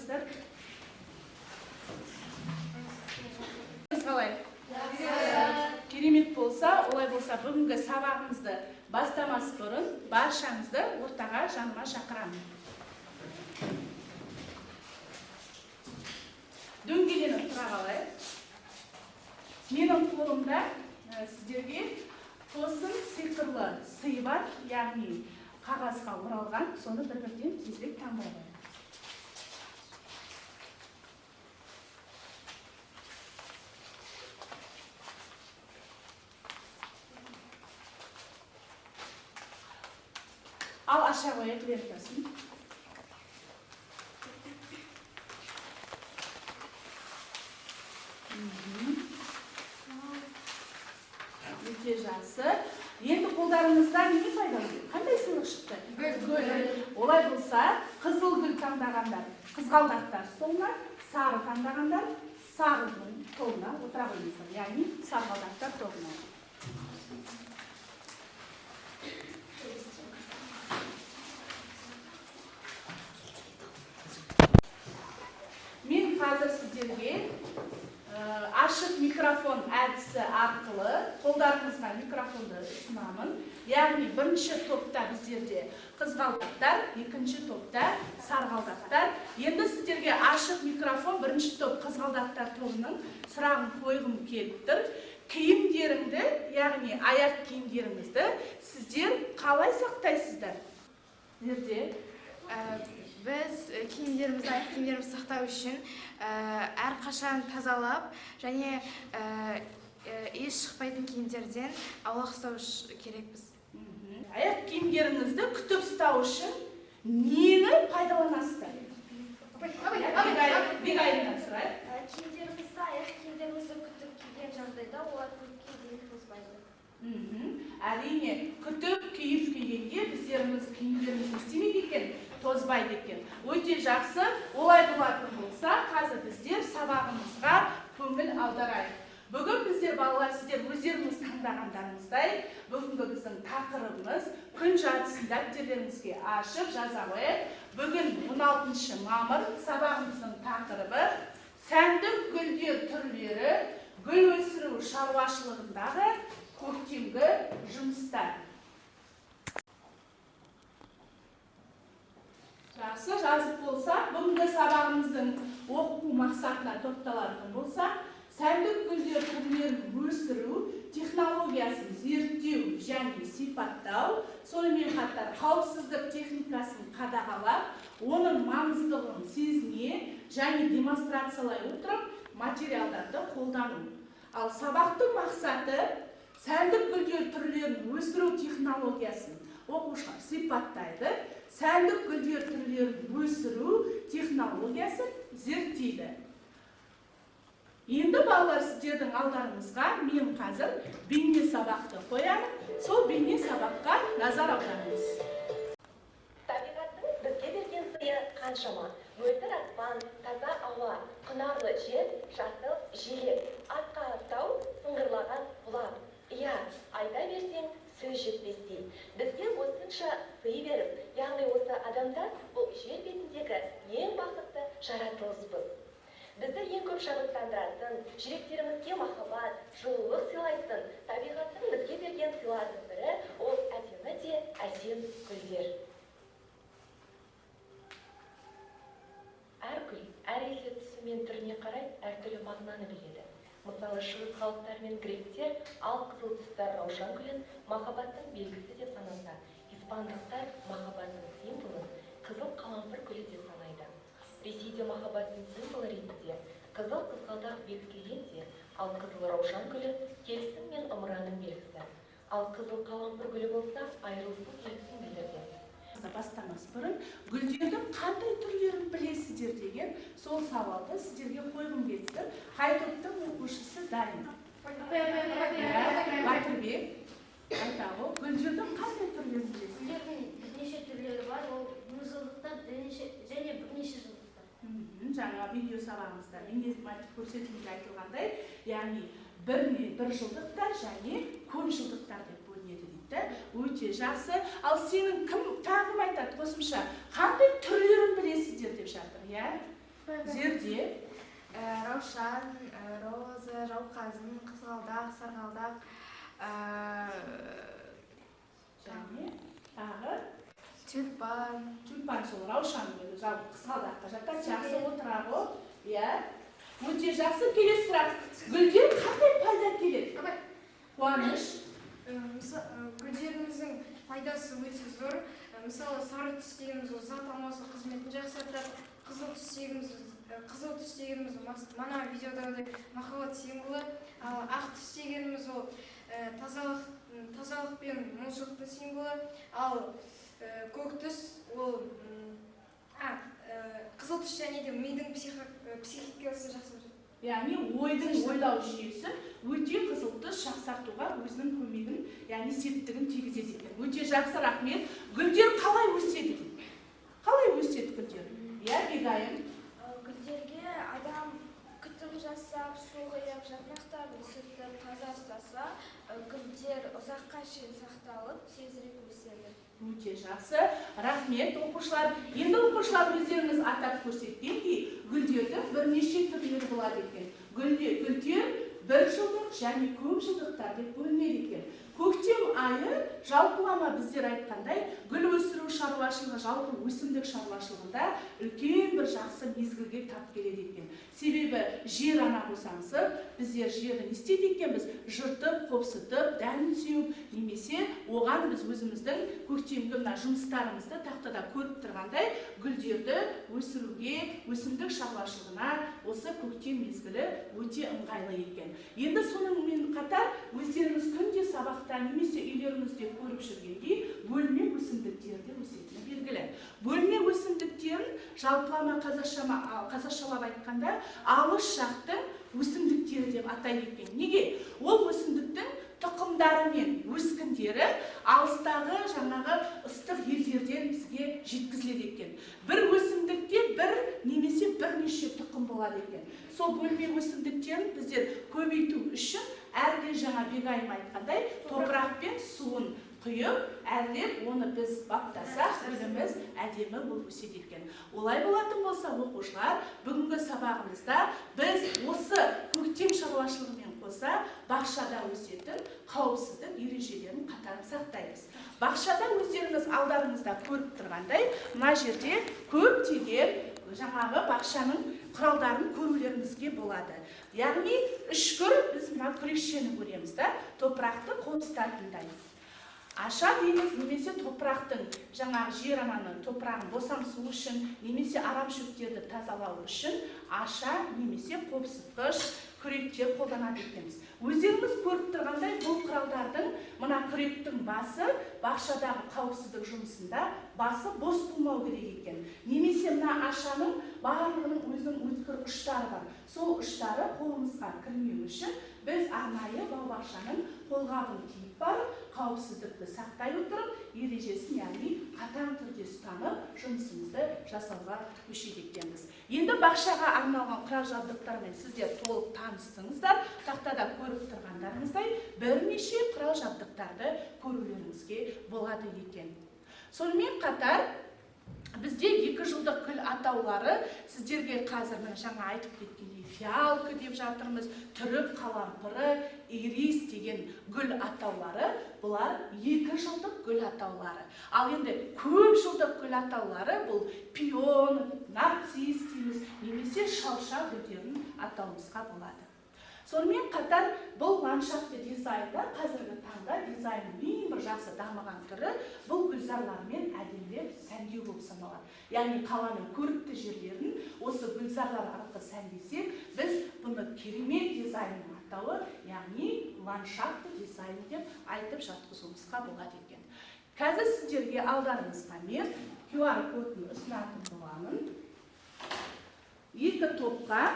қалайсыздар? Қалай? Керемет болса, олай болса бүгінгі сабағымызды бастамас бұрын баршаңызды ортаға жаныма шақырамын. Дөңгеленіп тұра қалайық. Менің қолымда сіздерге тосын сиқырлы сый бар, яғни қағазға оралған, соны бір-бірден тезірек таңдай алайық. Ал аша қойып лентасын. Өте жақсы. Енді қолдарыңызда не пайдалы? Қандай сыйлық шықты? Гүл. Олай болса, қызыл гүл таңдағандар қызғалдақтар столына, сары таңдағандар сары гүл столына отыра қойыңыздар. Яғни сарғалдақтар тобына. Мен қазір сіздерге ашық микрофон әдісі арқылы қолдарыңызға микрофонды ұсынамын. Яғни бірінші топта біздерде қызғалдақтар, екінші топта сарғалдақтар. Енді сіздерге ашық микрофон бірінші топ қызғалдақтар тобының сұрағын қойғым келіп тұр. Киімдеріңді, яғни аяқ киімдеріңізді сіздер қалай сақтайсыздар? Біз киімдерімізді, аяқ киімдерімізді сақтау үшін әрқашан тазалап және еш шықпайтын киімдерден аулақ ұстау керекпіз. Аяқ киімдеріңізді күтіп ұстау үшін нені пайдаланасыздар? Бегайынан сұрайық. Киімдерімізді, аяқ киімдерімізді күтіп киген жағдайда олар көпке дейін тозбайды. Әрине, күтіп киіп-кигенде біздеріміз киімдеріміз істемейді екен, тозбайды екен. Өте жақсы, олай болатын болса, қазір біздер сабағымызға көңіл аударайық. Бүгін біздер балалар, сіздер өздеріңіз таңдағандарыңыздай, бүгінгі біздің тақырыбымыз күн жартысын дәптерлеріңізге ашып жаза қойып. Бүгін 16 мамыр сабағымыздың тақырыбы сәндік гүлдер түрлері, гүл өсіру шаруашылығындағы көктемгі жұмыстар. Жақсы, жазып болса, бүгінгі сабағымыздың оқу мақсатына тоқталатын болса, сәндік гүлдер түрлерін өсіру технологиясын зерттеу және сипаттау, сонымен қатар қауіпсіздік техникасын қадағалап, оның маңыздылығын сезіне және демонстрациялай отырып материалдарды қолдану. Ал сабақтың мақсаты сәндік гүлдер түрлерін өсіру технологиясын оқушылар сипаттайды, сәндік гүлдер түрлерін өсіру технологиясын зерттейді. Енді балалар, сіздердің алдарыңызға мен қазір бейне сабақты қоямын. Сол бейне сабаққа назар аударыңыз. Табиғаттың бізге берген сыйы қаншама. Мөлдір аспан, таза ауа, құнарлы жер, жасыл желек, атқа аттау, сыңғырлаған бұлақ. Иә, айта берсең сөз жетпестей. Бізге осынша сый беріп, яғни осы адамдар бұл жер бетіндегі ең бақытты жаратылыспыз. Бізді ең көп шабыттандыратын, жүректерімізге махаббат, жылулық сыйлайтын табиғаттың бізге берген сыйлардың бірі ол әдемі де әсем гүлдер. Әр гүл, әр елде түсі мен түріне қарай әртүрлі мағынаны біледі. Мысалы, шығыс халықтар мен гректер ал қызыл түсті раушан гүлін махаббаттың белгісі деп санаса, испандықтар махаббаттың символын қызыл қалампыр гүлі деп санайды. Ресейде махаббаттың символы ретінде қызыл қызғалдақ бекітілгенде, ал қызыл раушан гүлі келісім мен ымыраның белгісі. Ал қызыл қалампыр гүлі болса, айырылыстың белгісін білдіреді. Бастамас бұрын гүлдердің қандай түрлерін білесіздер деген сол сауалды сіздерге қойғым келді. Қай топтың оқушысы дайын? Батырбек, айтағы, гүлдердің қандай түрлерін білесіздер? Гүлдердің бірнеше түрлері бар, ол жылдықтар және бірнеше жылдықтар. Жаңа видео сабағымызда көрсетілімде айтылғандай, яғни бір жылдықтар және көп жылдықтар деп бөлінеді дейді. Өте жақсы. Ал сенің кім тағым айтады қосымша? Қандай түрлерін білесіздер деп жатыр, иә? Зерде. Раушан, роза, жауқазын, қызғалдақ, сарғалдақ, Және тағы тюльпан. тюльпан сол раушан қызғалдаққа жатады. Жақсы отыра ғой. Иә. Өте жақсы. Келесі сұрақ. Гүлден қандай пайда келеді? Қуаныш. Гүлдеріміздің пайдасы өте зор. Мысалы, сары түс дегеніміз ол зат алмасу қызметін жақсартады. Қызыл түс дегеніміз мана видеода махаббат символы. Ал ақ түс дегеніміз ол тазалық пен молшылықтың символы. Ал көк түс ол қызыл түс және де мидың психикасын жақсартады. Яғни ойдың ойлау жүйесі өте қызылды жақсартуға өзінің көмегін, яғни септігін тигізеді екен. Өте жақсы, рахмет. Гүлдер қалай өседі? Қалай өседі гүлдер? Иә, Бегайым. Гүлдерге адам күтім жасап, су құйып, жапырақтарын сүртіп, таза ұстаса, гүлдер ұзаққа шейін сақталып, тезірек өседі. Өте жақсы, рахмет оқушылар. Енді оқушылар өздеріңіз атап көрсеткендей, гүлдердің бірнеше түрлері болады екен. Гүлдер бір жылдық және көп жылдықтар деп бөлінеді екен. Көктем айы жалпылама біздер айтқандай, гүл өсіру шаруашылығы, жалпы өсімдік шаруашылығында үлкен бір жақсы мезгілге тап келеді екен. Себебі жер ана босаңсып, біздер жерді не істейді екенбіз? Жыртып, қопсытып, дәнін сеуіп, немесе оған біз өзіміздің көктемгі жұмыстарымызды тақтада көріп тұрғандай, гүлдерді өсіруге, өсімдік шаруашылығына осы көктем мезгілі өте ыңғайлы екен. Енді сонымен қатар өздеріңіз күнде сабақта немесе үйлеріңізде көріп жүргендей, бөлме өсімдіктерді өсетіні белгілі. Бөлме өсімдіктерін жалпылама қазақшалап айтқанда алыс жақтың өсімдіктері деп атайды екен. Неге? Ол өсімдіктің тұқымдары мен өскіндері алыстағы жаңағы ыстық елдерден бізге жеткізіледі екен. Бір өсімдікте бір немесе бірнеше тұқым болады екен. Сол бөлме өсімдіктерін біздер көбейту үшін әрлеп жаңа Бегайым айтқандай топырақ пен суын құйып, әрлеп оны біз баптасақ, гүліміз әдемі болып өседі екен. Олай болатын болса, оқушылар, бүгінгі сабағымызда біз осы көктем шаруашылығымен қоса бақшада өсетін қауіпсіздік ережелерін қатар сақтаймыз. Бақшада өздеріңіз алдарыңызда көріп тұрғандай, мына жерде көптеген жаңағы бақшаның құралдарын көрулеріңізге болады. Яғни үшкір біз мына күрекшені көреміз да, топырақты қопсытатындай. Аша дейміз, немесе топырақтың жаңағы жер ананың топырағын босаңсу үшін, немесе арам шөптерді тазалау үшін аша немесе қопсытқыш күректер қолданады екенбіз. Өздеріңіз көріп тұрғандай, бұл құралдардың мына күректің басы бақшадағы қауіпсіздік жұмысында басы бос болмау керек екен. Немесе мына ашаның барлығының өзінің өткір ұштары бар. Сол ұштары қолымызға кірмеу үшін біз арнайы бау-бақшаның қолғабын киіп барып, қауіпсіздікті сақтай отырып, ережесін, яғни қатаң түрде ұстанып, жұмысымызды жасауға көшеді екенбіз. Енді бақшаға арналған құрал-жабдықтармен сіздер толық таныстыңыздар. Тақтада көріп тұрғандарыңыздай бірнеше құрал-жабдықтарды көрулеріңізге болады екен. Сонымен қатар бізде 2 жылдық гүл атаулары сіздерге қазір жаңа айтып кеткендей фиалка деп жатырмыз, түрік қалампыры, ирис деген гүл атаулары, бұлар 2 жылдық гүл атаулары. Ал енді көп жылдық гүл атаулары бұл пион, нарцисс дейміз, немесе шалша гүлдерін атауымызға болады. Сонымен қатар бұл ландшафтты дизайнда қазіргі таңда дизайнның ең бір жақсы дамыған түрі бұл гүлзарлармен әдемілеп сәндеу болып саналады. Яғни қаланың көрікті жерлерін осы гүлзарлар арқылы сәндесек, біз бұны керемет дизайнның атауы, яғни ландшафтты дизайн деп айтып жатқызуымызға болады екен. Қазір сіздерге алдарыңызға мен QR кодын ұсынатын боламын. 2 топқа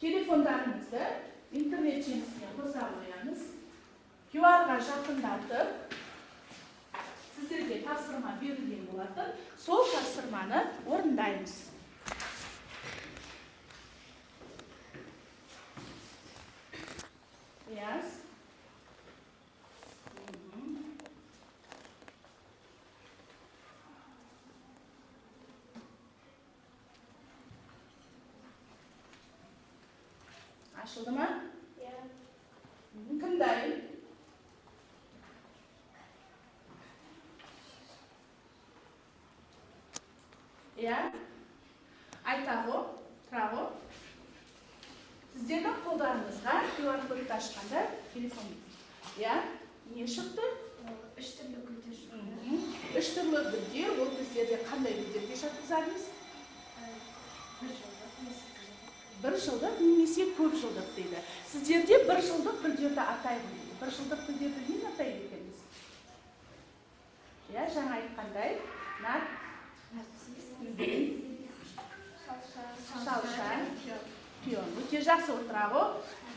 телефондарыңызды интернет желісіне қоса қоямыз. QR-ға жақындатып, сіздерге тапсырма берілген болатын, сол тапсырманы орындаймыз. Yes. Ашылды ма? Иә. Кім дайын? Иә? Айта ғой, тұра ғой. Сіздердің қолдарыңызға QR кодты ашқанда телефон. Иә? Не шықты? 3 түрлі гүлдер шықты. 3 түрлі гүлдер, ол біздерде қандай гүлдерге жатқызамыз? Бір жылдық немесе көп жылдық дейді. Сіздерде бір жылдық гүлдерді атайды дейді. Бір жылдық гүлдерді не атайды екенбіз? Иә, жаңа айтқандай, шалшан, пион. Өте жақсы отыра ғой.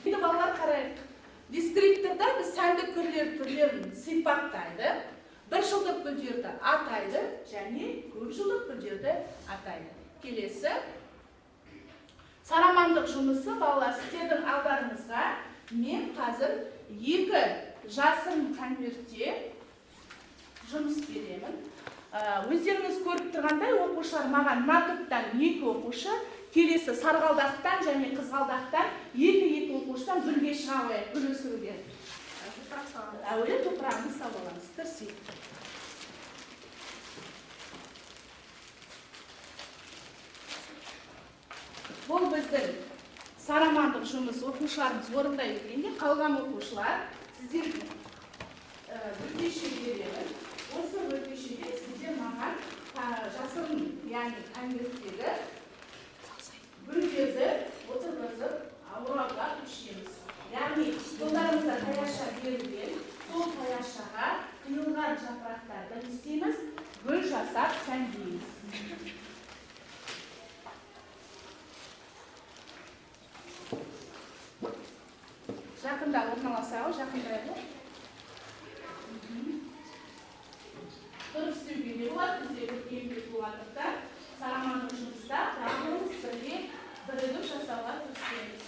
Енді балалар қарайық. Дескриптивда біз сәндік гүлдер түрлерін сипаттайды, бір жылдық гүлдерді атайды және көп жылдық гүлдерді атайды. Келесі. Сарамандық жұмысы балалар, сіздердің алдарыңызға мен қазір 2 жасырын конвертте жұмыс беремін. Өздеріңіз көріп тұрғандай, оқушылар маған мына 2 оқушы, келесі сарғалдақтан және қызғалдақтан 2 оқушыдан бірге шыға қояйық, гүл өсіруге. Әуелі топырағын салып аламыз. Тырсиық. Бұл біздің сарамандық жұмыс оқушыларымыз орындай келгенде, қалған оқушылар сіздерге өтеше беремін. Осы өтешеде сіздер маған жасырын, яғни конверттегі гүлдерді отырғызып орауға көшеміз. Яғни қолдарымызда таяша берілген, сол таяшаға қиылған жапырақтарды істейміз, гүл жасап сәндейміз. Жақында орналасау, жақында еді. Тұрып істеуге не болады, бізде еңбек болғандықтан сарамандық жұмыста барлығымыз бірге бірігіп жасауға тырысамыз.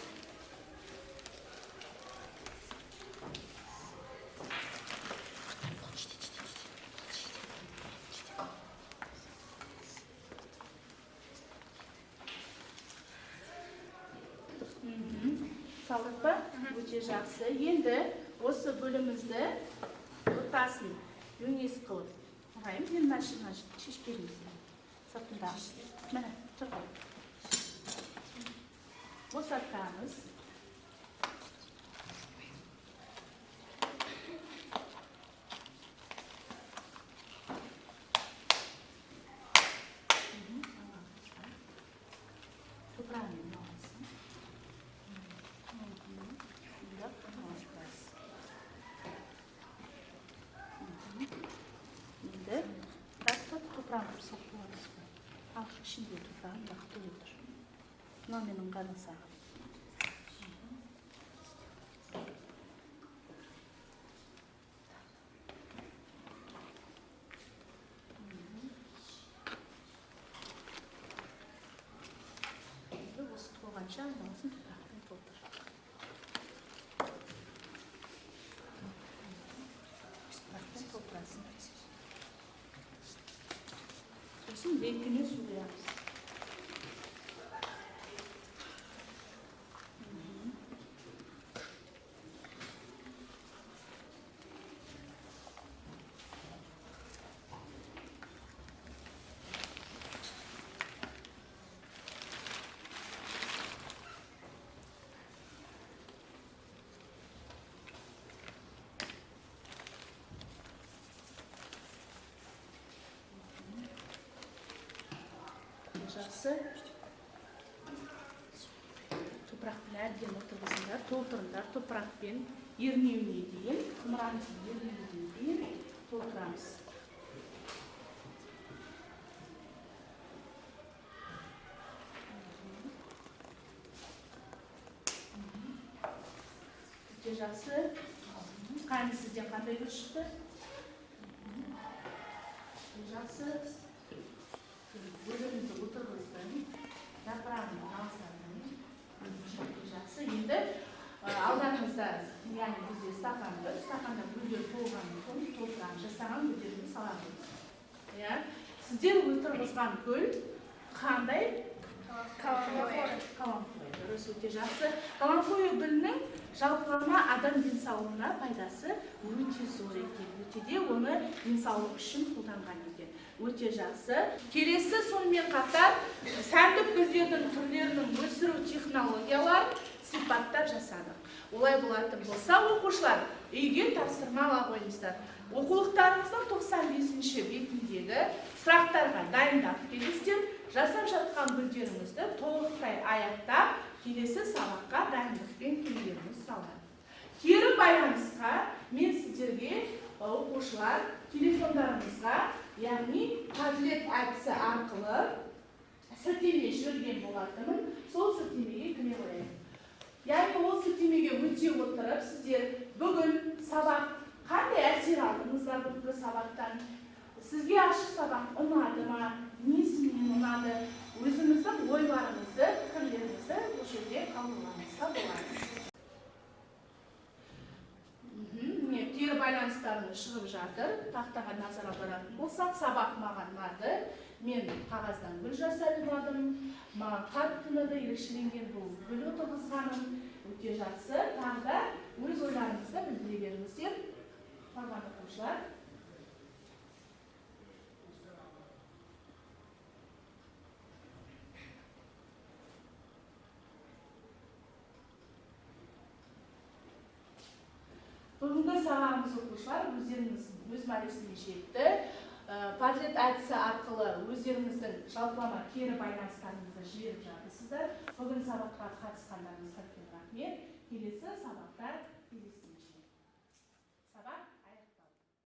Салдық па? Өте жақсы. Енді осы бөлімізді ортасын өңес қылып. Мен машина шешпейміз. Сыртында. Міне, тұрған. Босаттамыз. Топырағымен аласың. Енді топырағын құрсақ боламыз. Ал ішінде топырағын бақты отыр. Мынау менің ғана сағым. Осы толғанша айналасын топырақпен толтыр. Топырақпен толтырасын. Сосын лекіне су құямыз. Жақсы. Топырақпен әбден отырғызыңдар, толтырыңдар. Топырақпен ернеуіне дейін, құмырамыздың ернеуіне дейін толтырамыз. Өте жақсы. Қайны сізден қандай гүл шықты? Жақсы. Бөлімізді отырғыздың, жапырағын алсадың. Жақсы. Енді алдарыңызда, яғни бізде стақанда гүлдер толғанын толтырған, жасаған гүлдерді саламыз. Сіздер отырғызған гүл қандай? Каламбуэ. Каламбуэ. дұрыс, өте жақсы. Қаламқой гүлінің жалпылама адам денсаулығына пайдасы өте зор екен. Өте де оны денсаулық үшін қолданған екен. Өте жақсы. Келесі сонымен қатар сәндік гүлдердің түрлерінің өсіру технологияларын сипаттап жасадық. Олай болатын болса, оқушылар үйге тапсырма ала қойыңыздар. Оқулықтарыңыздың 95-ші бетіндегі сұрақтарға дайындап келіңіздер. Жасап жатқан гүлдеріңізді толықтай аяқтап, келесі сабаққа дайындықпен келуіңіз сұралады. Кері байланысқа мен сіздерге оқушылар телефондарыңызға, яғни Padlet әдісі арқылы сілтеме жіберген болатынмын. Сол сілтемеге кіре қояйын. Яғни ол сілтемеге өте отырып, сіздер бүгін сабақ қандай әсер алдыңыздар бүгінгі сабақтан? Сізге ашық сабақ ұнады ма? Несімен ұнады? Өзіңіздің ойларыңызды, пікірлеріңізді бұл жерде қалдырғаныңызға болады. Кері байланыстарыңыз шығып жатыр. Тақтаға назар аударатын болсақ, сабақ маған ұнады. Мен қағаздан гүл жасадым. Маған қатты ұнады, ерекшеленген бұл гүл отырғызғаным. Өте жақсы. Тағы да өз ойларыңызды білдіре беріңіздер. Қалған оқушылар. Бүгінгі сабағымыз оқушылар өздеріңіз өз мәресіне жетті. Padlet әдісі арқылы өздеріңіздің жалпылама кері байланыстарыңызды жіберіп жатырсыздар. Бүгін сабаққа қатысқандарыңызға рахмет. Келесі сабақта